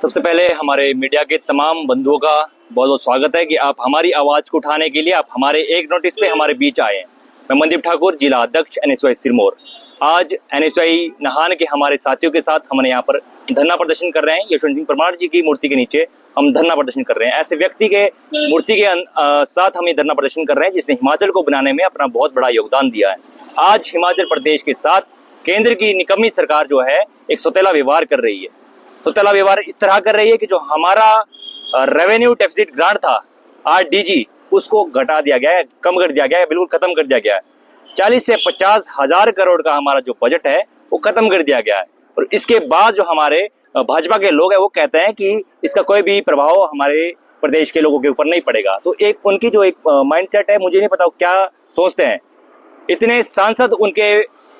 सबसे पहले हमारे मीडिया के तमाम बंधुओं का बहुत बहुत स्वागत है कि आप हमारी आवाज़ को उठाने के लिए आप हमारे एक नोटिस पे हमारे बीच आए हैं। मैं मनदीप ठाकुर, जिला अध्यक्ष NSY सिरमौर। आज NSY नाहन के हमारे साथियों के साथ हमने यहाँ पर धरना प्रदर्शन कर रहे हैं। यशवंत सिंह परमार जी की मूर्ति के नीचे हम धरना प्रदर्शन कर रहे हैं। ऐसे व्यक्ति के मूर्ति के साथ हम ये धरना प्रदर्शन कर रहे हैं जिसने हिमाचल को बनाने में अपना बहुत बड़ा योगदान दिया है। आज हिमाचल प्रदेश के साथ केंद्र की निकम्मी सरकार जो है एक सौतेला व्यवहार कर रही है। सौतेला व्यवहार इस तरह कर रही है कि जो हमारा रेवेन्यू डेफिसिट ग्रांट था RDG, उसको घटा दिया गया है, कम कर दिया गया है, बिल्कुल खत्म कर दिया गया है। 40 से 50 हजार करोड़ का हमारा जो बजट है वो खत्म कर दिया गया है। और इसके बाद जो हमारे भाजपा के लोग हैं वो कहते हैं कि इसका कोई भी प्रभाव हमारे प्रदेश के लोगों के ऊपर नहीं पड़ेगा। तो एक उनकी जो एक माइंडसेट है, मुझे नहीं पता क्या सोचते हैं। इतने सांसद उनके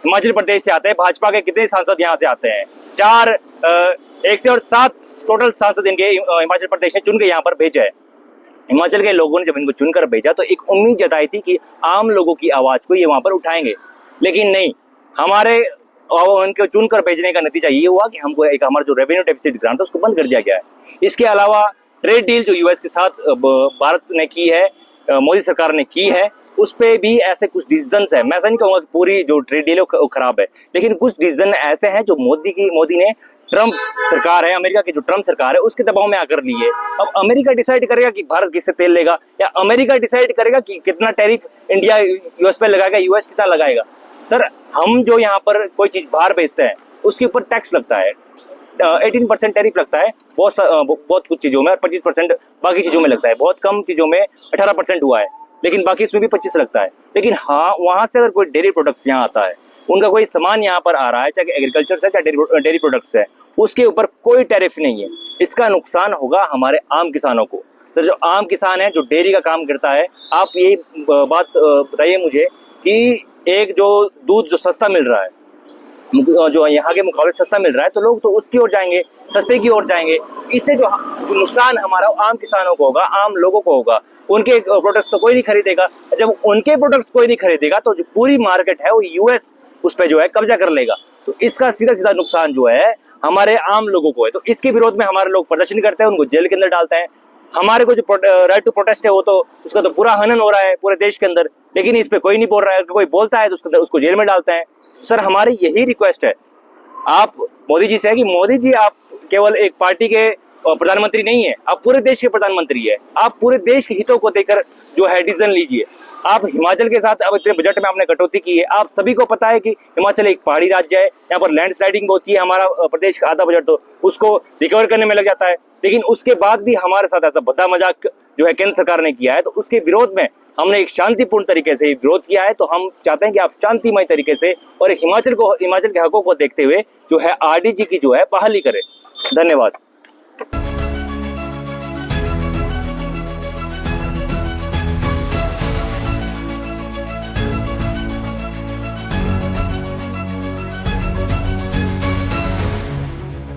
हिमाचल प्रदेश से आते हैं, भाजपा के कितने सांसद यहाँ से आते हैं? 107 टोटल सांसद इनके हिमाचल प्रदेश ने चुन के यहाँ पर भेजा है। हिमाचल के लोगों ने जब इनको चुनकर भेजा तो एक उम्मीद जताई थी कि आम लोगों की आवाज को ये वहां पर उठाएंगे, लेकिन नहीं। हमारे उनको चुनकर भेजने का नतीजा ये हुआ कि हमको एक हमारा जो रेवेन्यू डेफिसिट ग्रांट था उसको बंद कर दिया गया है। इसके अलावा ट्रेड डील जो US के साथ भारत ने की है, मोदी सरकार ने की है, उस पे भी ऐसे कुछ डिसीजंस है। मैं ऐसा नहीं कहूँगा कि पूरी जो ट्रेड डील है खराब है, लेकिन कुछ डिसीजन ऐसे हैं जो मोदी ने ट्रम्प सरकार है, अमेरिका की जो ट्रम्प सरकार है उसके दबाव में आकर ली है। अब अमेरिका डिसाइड करेगा कि भारत किससे तेल लेगा, या अमेरिका डिसाइड करेगा कि कितना टैरिफ इंडिया US पे लगाएगा, US कितना लगाएगा। सर, हम जो यहाँ पर कोई चीज बाहर बेचते हैं उसके ऊपर टैक्स लगता है, 18% टैरिफ लगता है बहुत कुछ चीजों में, और 25% बाकी चीजों में लगता है। बहुत कम चीजों में 18% हुआ है, लेकिन बाकी इसमें भी 25 लगता है। लेकिन हाँ, वहां से अगर कोई डेयरी प्रोडक्ट्स यहाँ आता है, उनका कोई सामान यहाँ पर आ रहा है, चाहे एग्रीकल्चर से चाहे डेयरी प्रोडक्ट्स है, उसके ऊपर कोई टैरिफ नहीं है। इसका नुकसान होगा हमारे आम किसानों को। सर, जो आम किसान है जो डेयरी का काम करता है, आप ये बात बताइए मुझे कि एक जो दूध जो सस्ता मिल रहा है, जो यहाँ के मुकाबले सस्ता मिल रहा है, तो लोग तो उसकी ओर जाएंगे, सस्ते की ओर जाएंगे। इससे जो नुकसान हमारा आम किसानों को होगा, आम लोगों को होगा। उनके प्रोडक्ट्स तो कोई नहीं खरीदेगा। जब उनके प्रोडक्ट्स कोई नहीं खरीदेगा तो जो पूरी मार्केट है वो US उस पर जो है कब्जा कर लेगा। तो इसका सीधा सीधा नुकसान जो है हमारे आम लोगों को है। तो इसके विरोध में हमारे लोग प्रदर्शन करते हैं, उनको जेल के अंदर डालते हैं। हमारे को जो राइट टू प्रोटेस्ट है वो तो उसका तो पूरा हनन हो रहा है पूरे देश के अंदर, लेकिन इस पे कोई नहीं बोल रहा है। कोई बोलता है तो उसको जेल में डालते हैं। सर, हमारी यही रिक्वेस्ट है आप मोदी जी से है कि मोदी जी, आप केवल एक पार्टी के प्रधानमंत्री नहीं है, आप पूरे देश के प्रधानमंत्री है। आप पूरे देश के हितों को देकर जो है डिसीजन लीजिए। आप हिमाचल के साथ अब इतने बजट में आपने कटौती की है। आप सभी को पता है कि हिमाचल एक पहाड़ी राज्य है, यहाँ पर लैंडस्लाइडिंग होती है। हमारा प्रदेश का आधा बजट तो उसको रिकवर करने में लग जाता है, लेकिन उसके बाद भी हमारे साथ ऐसा भद्दा मजाक जो है केंद्र सरकार ने किया है। तो उसके विरोध में हमने एक शांतिपूर्ण तरीके से विरोध किया है। तो हम चाहते हैं कि आप शांतिमय तरीके से और एक हिमाचल के हकों को देखते हुए जो है RDG की जो है बहाली करें। धन्यवाद।